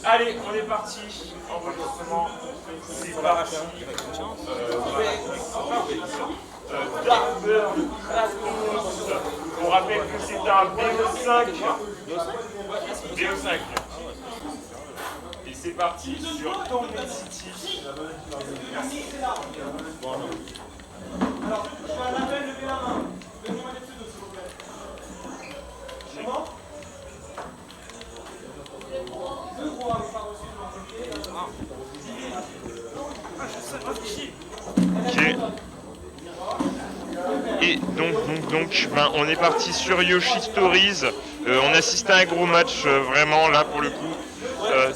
Allez, on est parti. Enregistrement. C'est parti. Darkbird Kratos. On rappelle que c'est un BO5. BO5. Et c'est parti sur Tournament City. Merci. Bon, alors, je fais un appel, levez la main. Donnez-moi des pseudos, s'il vous plaît. Comment? Deux gros n'avez pas reçu de mon côté. Ok. Et donc, on est parti sur Yoshi Stories. On assiste à un gros match, vraiment, là, pour le coup.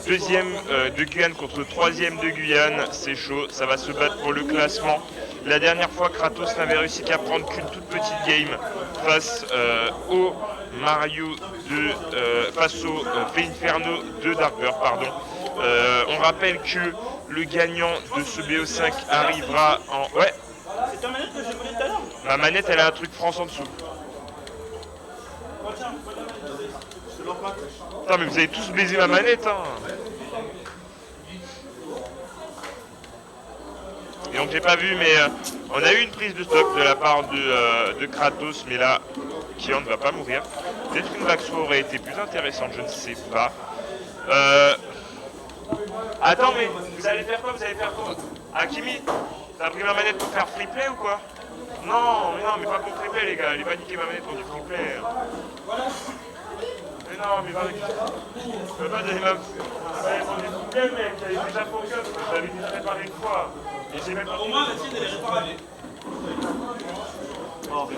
Deuxième de Guyane contre troisième de Guyane, c'est chaud, ça va se battre pour le classement. La dernière fois, Kratos n'avait réussi qu'à prendre qu'une toute petite game face au Mario de face au Inferno de Darkbird, pardon. On rappelle que le gagnant de ce BO5 arrivera en... Ouais. C'est ta manette que j'ai volée tout à l'heure? Ma manette, elle a un truc France en dessous. Putain, mais vous avez tous baisé ma manette, hein. Et donc j'ai pas vu, mais on a eu une prise de stock de la part de Kratos, mais là, Kian ne va pas mourir. Peut-être qu'une Baxo aurait été plus intéressante, je ne sais pas. Attends, mais vous allez faire quoi? Vous allez faire quoi? Hakimi, t'as pris ma manette pour faire free play ou quoi? Non, mais pas pour free play, les gars. Allez pas niquer ma manette pour du free play. Mais non, mais je peux pas donner ma... On est tout quel mec, elle est déjà focus, je l'avais déjà réparé une fois. Et j'ai même pas... Au moins, la tienne, elle est réparée. Oh.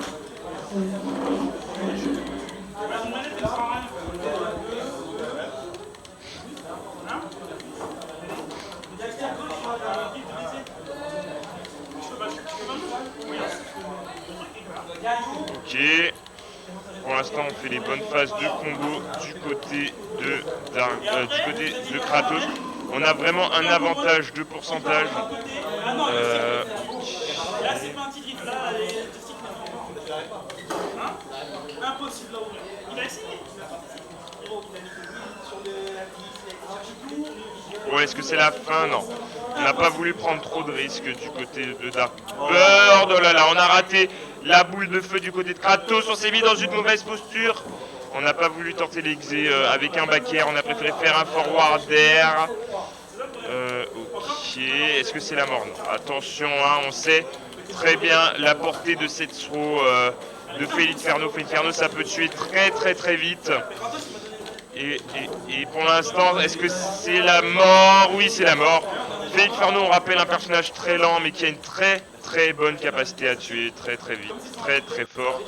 Ok. Pour l'instant, on fait les bonnes phases de combo du côté de Kratos. On a vraiment un avantage de pourcentage. Là, c'est pas un petit drift, là, les statistiques impossible à ouvrir. Il a essayé. Bon, est-ce que c'est la fin? Non. On n'a pas voulu prendre trop de risques du côté de Darkbird. Oh là là, on a raté la boule de feu du côté de Kratos. On s'est mis dans une mauvaise posture. On n'a pas voulu tenter l'exé avec un back air. On a préféré faire un forward air. Ok. Est-ce que c'est la mort? Non. Attention, hein, on sait très bien la portée de cette throw de Felinferno. Felinferno, ça peut tuer très vite. Et pour l'instant, est-ce que c'est la mort? Oui, c'est la mort. Felinferno, on rappelle, un personnage très lent, mais qui a une très bonne capacité à tuer très vite, très fort.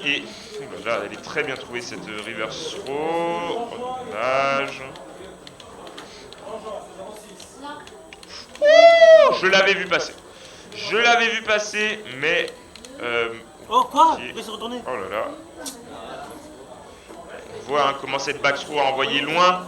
Et là, elle est très bien trouvée cette reverse throw. Dommage. Je l'avais vu passer. Mais... oh, quoi? Okay. Il va se retourner. Oh là là. On voit comment cette backthrow a envoyé loin.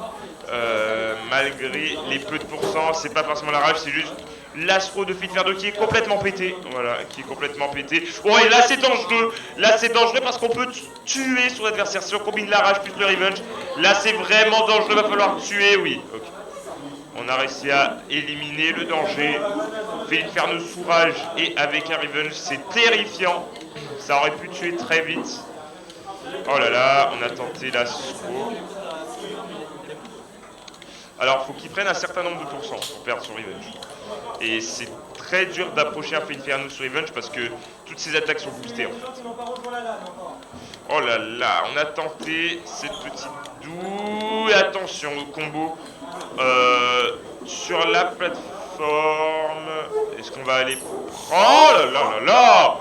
Malgré les peu de pourcents, c'est pas forcément la rage, c'est juste l'astro de Felinferno qui est complètement pété. Voilà, qui est complètement pété. Oh, et là c'est dangereux. Là c'est dangereux parce qu'on peut tuer son adversaire. Si on combine la rage plus le revenge, là c'est vraiment dangereux. Va falloir tuer, oui. Okay. On a réussi à éliminer le danger. Felinferno sous rage et avec un revenge, c'est terrifiant. Ça aurait pu tuer très vite. Oh là là, on a tenté l'astro. Alors, faut qu'il prenne un certain nombre de pourcents pour perdre son revenge. Et c'est très dur d'approcher un Felinferno sur revenge parce que toutes ses attaques sont boostées en fait. Oh là là, on a tenté cette petite doux. Et attention au combo sur la plateforme. Est-ce qu'on va aller... Oh là là là là!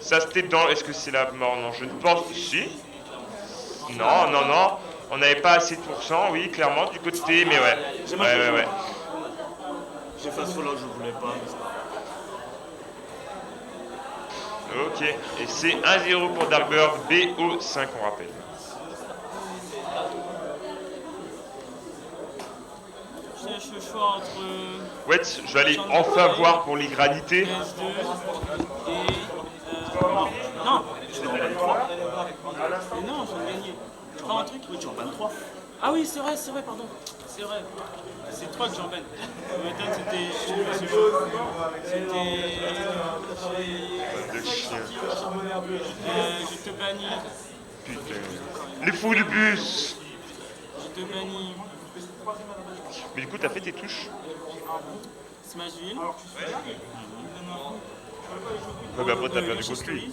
Ça c'était dans... Est-ce que c'est la mort? Non, je ne pense... Si. Non. On n'avait pas assez de pourcents, oui, clairement, du côté, mais ouais. Ouais. J'ai fait ce là, je voulais pas. Ok, et c'est 1-0 pour Darkbird, BO5, on rappelle. J'ai le choix entre... Ouais, je vais aller enfin voir pour les granités. PS2 et... Non, je vais en 23. Mais non, je vais gagner. Tu prends un truc? Oui, tu en 23. Ah oui, c'est vrai, pardon. C'est vrai. C'est toi que j'emmène. Peut-être c'était. De chien. Je te bannis. Putain. Les fous du bus. Je te bannis. Mais du coup, t'as fait tes touches. Smashville. Ouais, mais après, t'as perdu contre lui.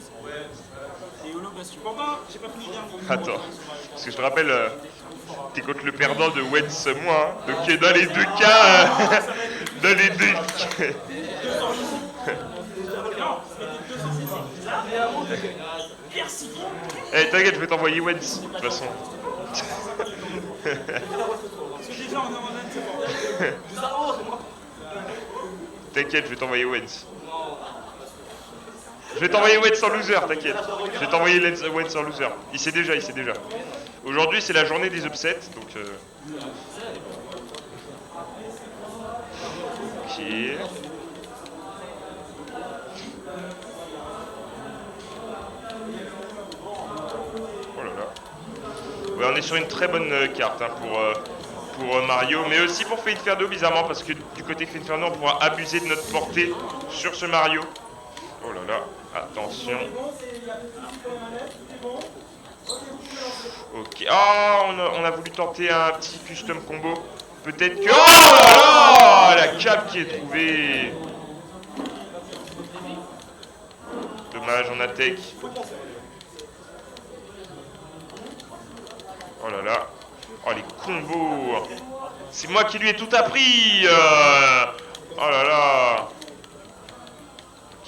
Et Holo Bastion. J'ai pas fini dernier. Attends. Parce que je te rappelle, t'es contre le perdant de Wentz, moi. Hein. Donc, dans les deux cas. Dans les deux. Eh, t'inquiète, je vais t'envoyer Wentz, de toute façon. T'inquiète, je vais t'envoyer Wentz. Je vais t'envoyer Wentz en loser, t'inquiète. Je vais t'envoyer Wentz en loser. Il sait déjà. Aujourd'hui, c'est la journée des upsets, donc... Ok... Oh là là. Ouais, on est sur une très bonne carte hein, pour Mario, mais aussi pour Feinferno bizarrement, parce que du côté Feinferno, on pourra abuser de notre portée sur ce Mario. Oh là là, attention. Ok, oh, on a voulu tenter un petit custom combo. Peut-être que... Oh là là, la cape qui est trouvée. Dommage, on a tech. Oh là là. Oh les combos. C'est moi qui lui ai tout appris. Oh là là.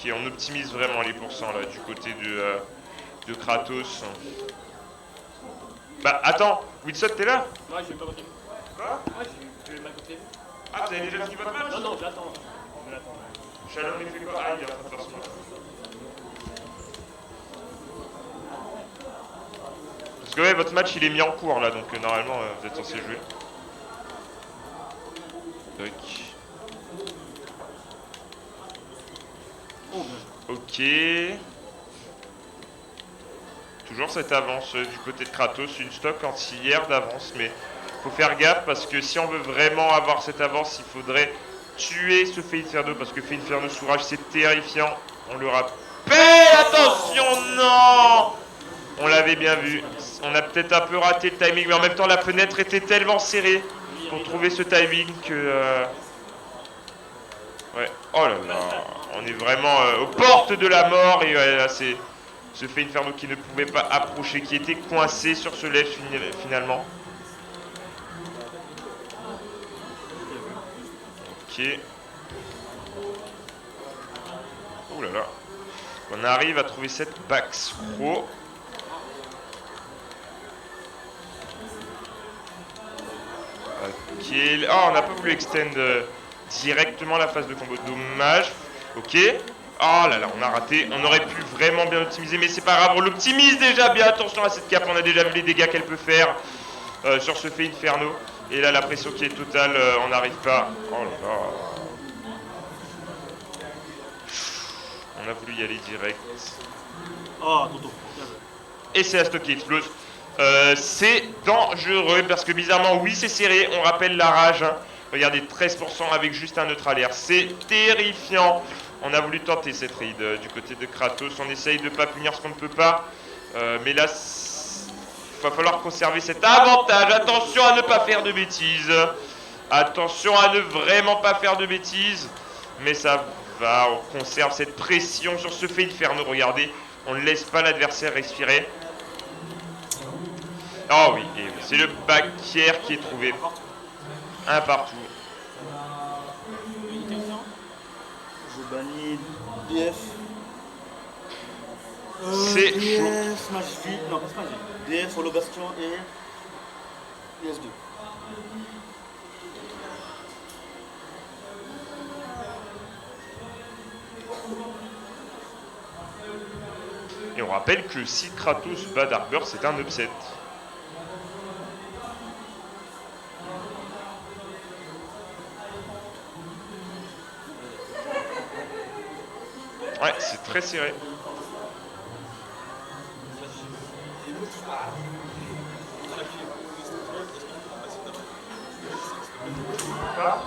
Ok, on optimise vraiment les pourcents là du côté de Kratos. Bah attends, Wilson t'es là? Ouais, je vais pas voter. Quoi? Je vais m'accoter. Ah, vous avez déjà fini votre match? Non, j'attends. Chalon il fait quoi? Ah, il est en train de faire son match. Parce que ouais, votre match il est mis en cours là, donc normalement vous êtes censé jouer. Tac. Ok. Toujours cette avance du côté de Kratos, une stock anti-hier d'avance, mais faut faire gaffe parce que si on veut vraiment avoir cette avance, il faudrait tuer ce Feinferno parce que Feinferno sous rage c'est terrifiant. On le rappelle. Attention, non! On l'avait bien vu. On a peut-être un peu raté le timing, mais en même temps la fenêtre était tellement serrée pour trouver ce timing que... Ouais. Oh là là. On est vraiment aux portes de la mort et là c'est ce Feinferno qui ne pouvait pas approcher, qui était coincé sur ce ledge finalement. Ok. Oh là là. On arrive à trouver cette Bax Pro. Ok. Ah, on n'a pas voulu extend directement la phase de combo. Dommage. Ok. Oh là là, on a raté. On aurait pu vraiment bien optimiser, mais c'est pas grave. On l'optimise déjà bien. Attention à cette cape. On a déjà vu les dégâts qu'elle peut faire sur ce Feinferno. Et là, la pression qui est totale. On n'arrive pas. Oh là là. On a voulu y aller direct. Oh, Toto. Et c'est Asto qui explose. C'est dangereux parce que bizarrement, oui, c'est serré. On rappelle la rage. Hein. Regardez, 13% avec juste un neutral air. C'est terrifiant. On a voulu tenter cette raid du côté de Kratos. On essaye de ne pas punir ce qu'on ne peut pas. Mais là, il va falloir conserver cet avantage. Attention à ne pas faire de bêtises. Attention à ne vraiment pas faire de bêtises. Mais ça va, on conserve cette pression sur ce Feinferno. Regardez, on ne laisse pas l'adversaire respirer. Oh oui, c'est le back-air qui est trouvé. Un partout. Je bannis DF. C'est chaud. DF, Smashville, non pas Smashville. DF, Holo Bastion et IS2. Et on rappelle que si Kratos bat Darkbird, c'est un upset. Ouais, c'est très serré. Pas.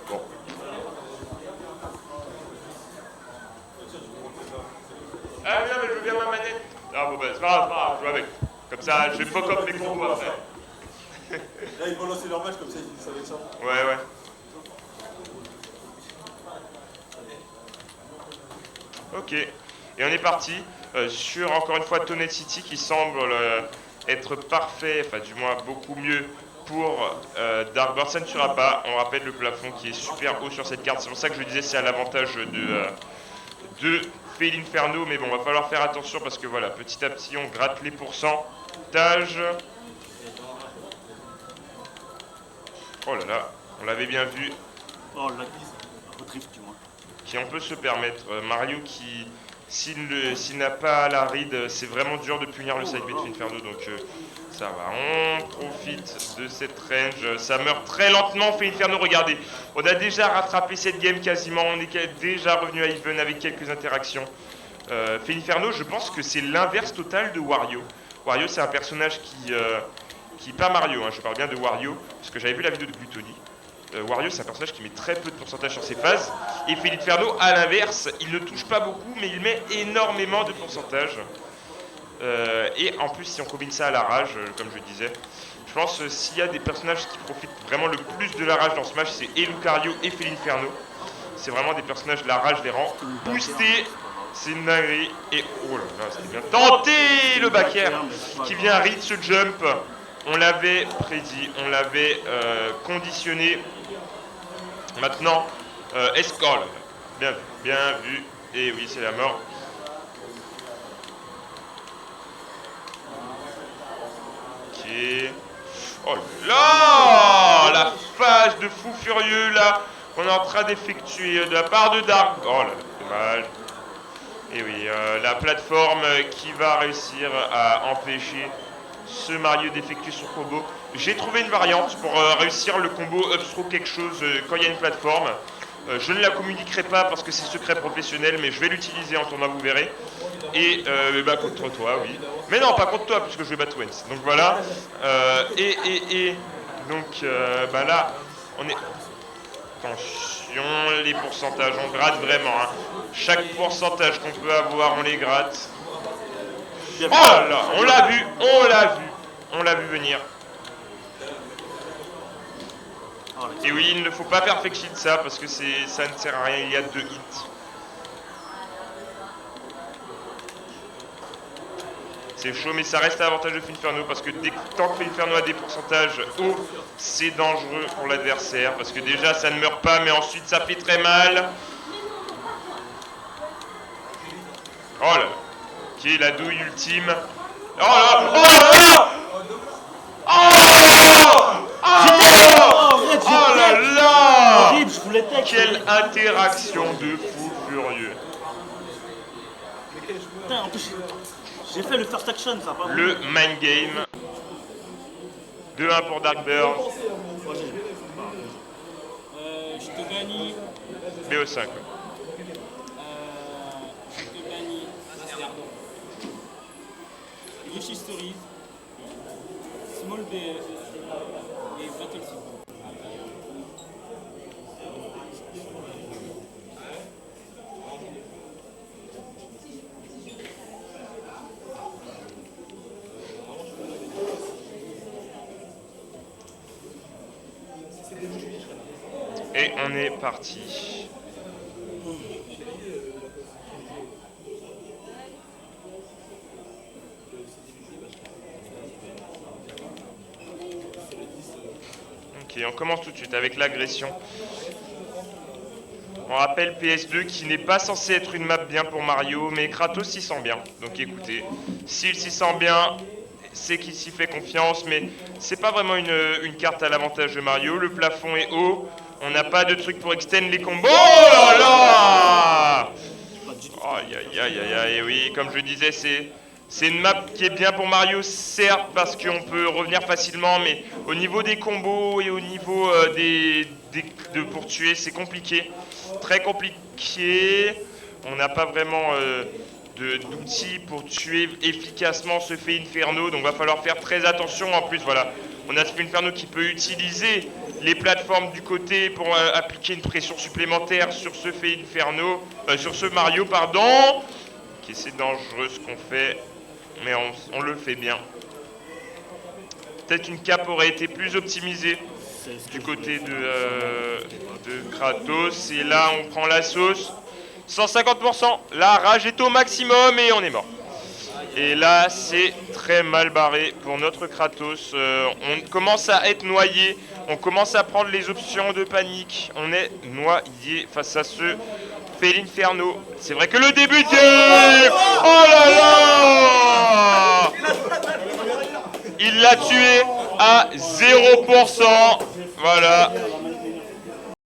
Bon. Ah bien, mais je veux bien ma manette. Ah bon, bah c'est pas grave, je joue avec. Comme ça, je vais fuck up mes combos après. Là, ils vont lancer leur match comme ça, ils disent avec ça. Ouais, ouais. Ok. Et on est parti sur, encore une fois, Tonet City qui semble être parfait, enfin du moins beaucoup mieux pour Darkbird. Ça ne tuera pas. On rappelle le plafond qui est super haut sur cette carte. C'est pour ça que je disais c'est à l'avantage de Feel Inferno. Mais bon, va falloir faire attention parce que voilà, petit à petit, on gratte les pourcentages. Oh là là, on l'avait bien vu. Oh, la glisse, redrift, du moins. Qui on peut se permettre. Mario qui, s'il n'a pas la ride, c'est vraiment dur de punir le side B de Inferno, donc ça va. On profite de cette range. Ça meurt très lentement, fait Inferno, regardez. On a déjà rattrapé cette game quasiment, on est déjà revenu à even avec quelques interactions. Fait Inferno, je pense que c'est l'inverse total de Wario. Wario, c'est un personnage qui pas Mario, hein, je parle bien de Wario, parce que j'avais vu la vidéo de Gluttony. Wario, c'est un personnage qui met très peu de pourcentage sur ses phases. Et Feel Inferno, à l'inverse, il ne touche pas beaucoup, mais il met énormément de pourcentage. Et en plus, si on combine ça à la rage, comme je disais, je pense que s'il y a des personnages qui profitent vraiment le plus de la rage dans ce match, c'est et Lucario et Feel Inferno. C'est vraiment des personnages, la rage les rend boostés. C'est une dinguerie. Et oh là là, c'était bien tenté le back air qui vient read ce jump. On l'avait prédit, on l'avait conditionné. Maintenant, escale. Bien vu, bien vu. Et oui, c'est la mort. Ok. Oh là, la phase de fou furieux là qu'on est en train d'effectuer de la part de Dark. Oh là, dommage. Et oui, la plateforme qui va réussir à empêcher ce Mario d'effectuer son combo. J'ai trouvé une variante pour réussir le combo upthrow quelque chose quand il y a une plateforme. Je ne la communiquerai pas parce que c'est secret professionnel, mais je vais l'utiliser en tournoi, vous verrez. Et bah contre toi, oui. Mais non, pas contre toi, puisque je vais battre Wens. Donc voilà. Donc bah là, on est... Attention, les pourcentages, on gratte vraiment. Hein. Chaque pourcentage qu'on peut avoir, on les gratte. Oh là là, on l'a vu, on l'a vu. On l'a vu venir. Et oui, il ne faut pas faire fake shit ça, parce que ça ne sert à rien, il y a 2 hits. C'est chaud, mais ça reste à l'avantage de Finferno, parce que tant que Finferno a des pourcentages hauts, c'est dangereux pour l'adversaire, parce que déjà ça ne meurt pas, mais ensuite ça fait très mal. Oh là, ok, la douille ultime. Oh là, oh là, oh là là, quelle interaction de fou furieux. Putain, en plus, j'ai fait le first action, ça va. Le mind game. 2-1 pour Darkbird. Je te bannis. BO5. Je te bannis. Wish Stories. Small BF. Et Battlefield. Et on est parti. Ok, on commence tout de suite avec l'agression. On rappelle PS2 qui n'est pas censé être une map bien pour Mario, mais Kratos s'y sent bien. Donc écoutez, s'il s'y sent bien, c'est qu'il s'y fait confiance, mais c'est pas vraiment une carte à l'avantage de Mario. Le plafond est haut, on n'a pas de truc pour extend les combos. Oh là là! Aïe aïe aïe aïe aïe, oui, comme je disais, c'est une map qui est bien pour Mario, certes, parce qu'on peut revenir facilement, mais au niveau des combos et au niveau pour tuer, c'est compliqué. Très compliqué. On n'a pas vraiment d'outils pour tuer efficacement ce Fée Inferno. Donc va falloir faire très attention. En plus, voilà, on a ce Fée Inferno qui peut utiliser les plateformes du côté pour appliquer une pression supplémentaire sur ce Fée Inferno, sur ce Mario, pardon. Ok, c'est dangereux ce qu'on fait, mais on le fait bien. Peut-être une cape aurait été plus optimisée du côté de Kratos. Et là, on prend la sauce. 150%. La rage est au maximum et on est mort. Et là, c'est très mal barré pour notre Kratos. On commence à être noyé. On commence à prendre les options de panique. On est noyé face à ce Fée Inferno. C'est vrai que le début de game... Oh là là! Il l'a tué à 0%. Voilà.